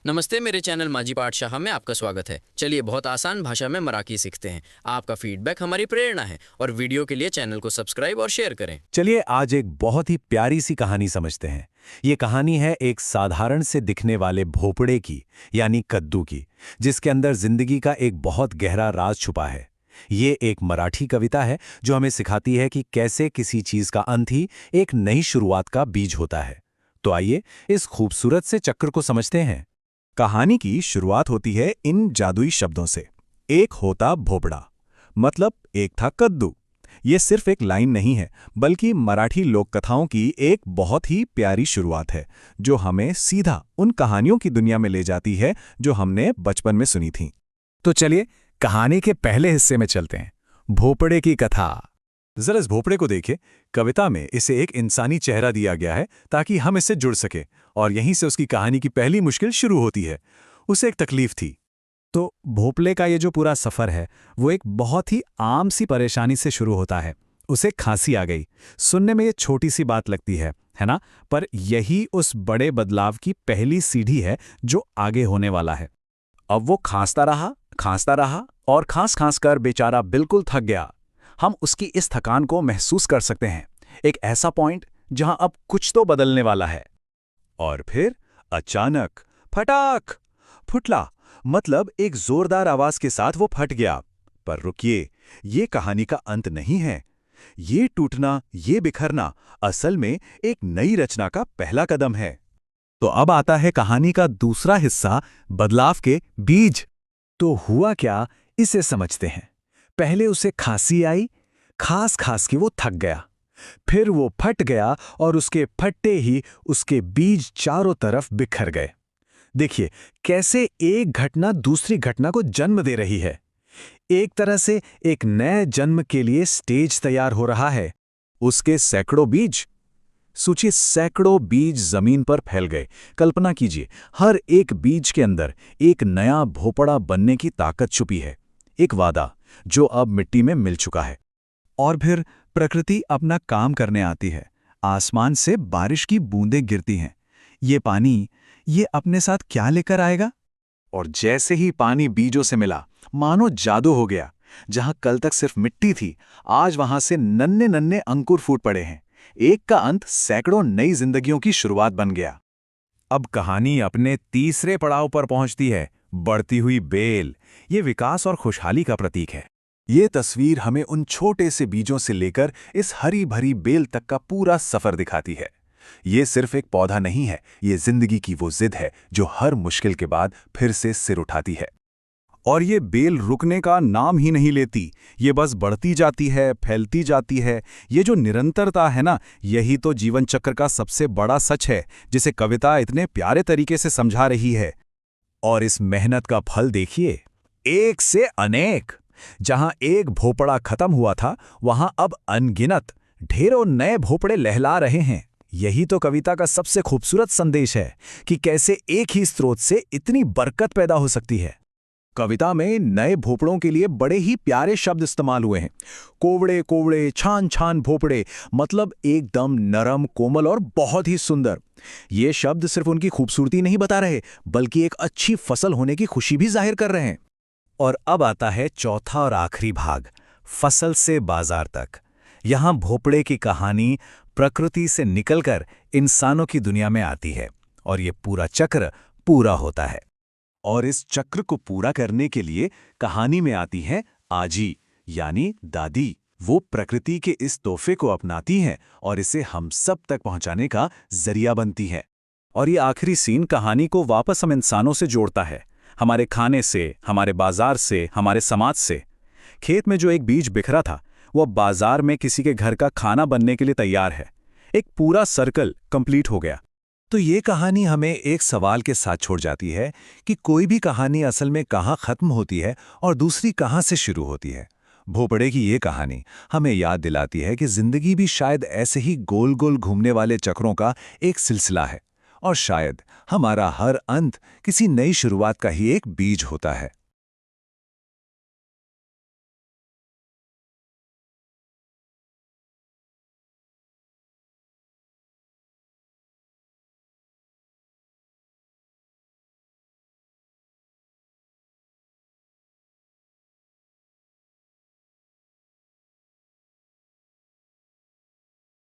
नमस्ते, मेरे चैनल माझी पाठशाला में आपका स्वागत है। चलिए बहुत आसान भाषा में मराठी सीखते हैं। आपका फीडबैक हमारी प्रेरणा है और वीडियो के लिए चैनल को सब्सक्राइब और शेयर करें। चलिए आज एक बहुत ही प्यारी सी कहानी समझते हैं। ये कहानी है एक साधारण से दिखने वाले भोपड़े की, यानी कद्दू की, जिसके अंदर जिंदगी का एक बहुत गहरा राज छुपा है। ये एक मराठी कविता है जो हमें सिखाती है कि कैसे किसी चीज का अंत ही एक नई शुरुआत का बीज होता है। तो आइए इस खूबसूरत से चक्र को समझते हैं। कहानी की शुरुआत होती है इन जादुई शब्दों से। एक होता भोपड़ा, मतलब एक था कद्दू। ये सिर्फ एक लाइन नहीं है, बल्कि मराठी लोक कथाओं की एक बहुत ही प्यारी शुरुआत है, जो हमें सीधा उन कहानियों की दुनिया में ले जाती है जो हमने बचपन में सुनी थीं। तो चलिए कहानी के पहले हिस्से में चलते हैं, भोपड़े की कथा। जरा इस भोपड़े को देखिए। कविता में इसे एक इंसानी चेहरा दिया गया है ताकि हम इससे जुड़ सके, और यहीं से उसकी कहानी की पहली मुश्किल शुरू होती है। उसे एक तकलीफ थी। तो भोपले का ये जो पूरा सफर है वो एक बहुत ही आम सी परेशानी से शुरू होता है। उसे खांसी आ गई। सुनने में ये छोटी सी बात लगती है ना? पर यही उस बड़े बदलाव की पहली सीढ़ी है जो आगे होने वाला है। अब वो खांसता रहा और खांस कर बेचारा बिल्कुल थक गया। हम उसकी इस थकान को महसूस कर सकते हैं, एक ऐसा पॉइंट जहां अब कुछ तो बदलने वाला है। और फिर अचानक फटाक फुटला, मतलब एक जोरदार आवाज के साथ वो फट गया। पर रुकिए, ये कहानी का अंत नहीं है। ये टूटना, ये बिखरना असल में एक नई रचना का पहला कदम है। तो अब आता है कहानी का दूसरा हिस्सा, बदलाव के बीज। तो हुआ क्या, इसे समझते हैं। पहले उसे खांसी आई, खास के वो थक गया। फिर वो फट गया और उसके फटते ही उसके बीज चारों तरफ बिखर गए। देखिए कैसे एक घटना दूसरी घटना को जन्म दे रही है। एक तरह से एक नए जन्म के लिए स्टेज तैयार हो रहा है। उसके सैकड़ों बीज, सोचिए सैकड़ों बीज जमीन पर फैल गए। कल्पना कीजिए, हर एक बीज के अंदर एक नया भोपड़ा बनने की ताकत छुपी है। एक वादा जो अब मिट्टी में मिल चुका है। और फिर प्रकृति अपना काम करने आती है। आसमान से बारिश की बूंदें गिरती हैं। ये पानी, ये अपने साथ क्या लेकर आएगा? और जैसे ही पानी बीजों से मिला, मानो जादू हो गया। जहां कल तक सिर्फ मिट्टी थी, आज वहां से नन्हे नन्हे अंकुर फूट पड़े हैं। एक का अंत सैकड़ों नई जिंदगियों की शुरुआत बन गया। अब कहानी अपने तीसरे पड़ाव पर पहुंचती है, बढ़ती हुई बेल। ये विकास और खुशहाली का प्रतीक है। ये तस्वीर हमें उन छोटे से बीजों से लेकर इस हरी भरी बेल तक का पूरा सफर दिखाती है। ये सिर्फ एक पौधा नहीं है, ये जिंदगी की वो जिद है जो हर मुश्किल के बाद फिर से सिर उठाती है। और ये बेल रुकने का नाम ही नहीं लेती, ये बस बढ़ती जाती है, फैलती जाती है। ये जो निरंतरता है ना, यही तो जीवन चक्र का सबसे बड़ा सच है, जिसे कविता इतने प्यारे तरीके से समझा रही है। और इस मेहनत का फल देखिए, एक से अनेक। जहां एक भोपड़ा खत्म हुआ था, वहां अब अनगिनत ढेरों नए भोपड़े लहला रहे हैं। यही तो कविता का सबसे खूबसूरत संदेश है कि कैसे एक ही स्रोत से इतनी बरकत पैदा हो सकती है। कविता में नए भोपड़ों के लिए बड़े ही प्यारे शब्द इस्तेमाल हुए हैं। कोवड़े कोवड़े, छान छान भोपड़े, मतलब एकदम नरम, कोमल और बहुत ही सुंदर। ये शब्द सिर्फ उनकी खूबसूरती नहीं बता रहे, बल्कि एक अच्छी फसल होने की खुशी भी जाहिर कर रहे हैं। और अब आता है चौथा और आखिरी भाग, फसल से बाजार तक। यहां भोपड़े की कहानी प्रकृति से निकलकर इंसानों की दुनिया में आती है, और ये पूरा चक्र पूरा होता है। और इस चक्र को पूरा करने के लिए कहानी में आती है आजी, यानी दादी। वो प्रकृति के इस तोहफे को अपनाती हैं और इसे हम सब तक पहुंचाने का जरिया बनती हैं। और ये आखिरी सीन कहानी को वापस हम इंसानों से जोड़ता है, हमारे खाने से, हमारे बाजार से, हमारे समाज से। खेत में जो एक बीज बिखरा था, वो बाजार में किसी के घर का खाना बनने के लिए तैयार है। एक पूरा सर्कल कंप्लीट हो गया। तो ये कहानी हमें एक सवाल के साथ छोड़ जाती है कि कोई भी कहानी असल में कहाँ खत्म होती है और दूसरी कहाँ से शुरू होती है। भोपड़े की ये कहानी हमें याद दिलाती है कि जिंदगी भी शायद ऐसे ही गोल गोल घूमने वाले चक्रों का एक सिलसिला है, और शायद हमारा हर अंत किसी नई शुरुआत का ही एक बीज होता है।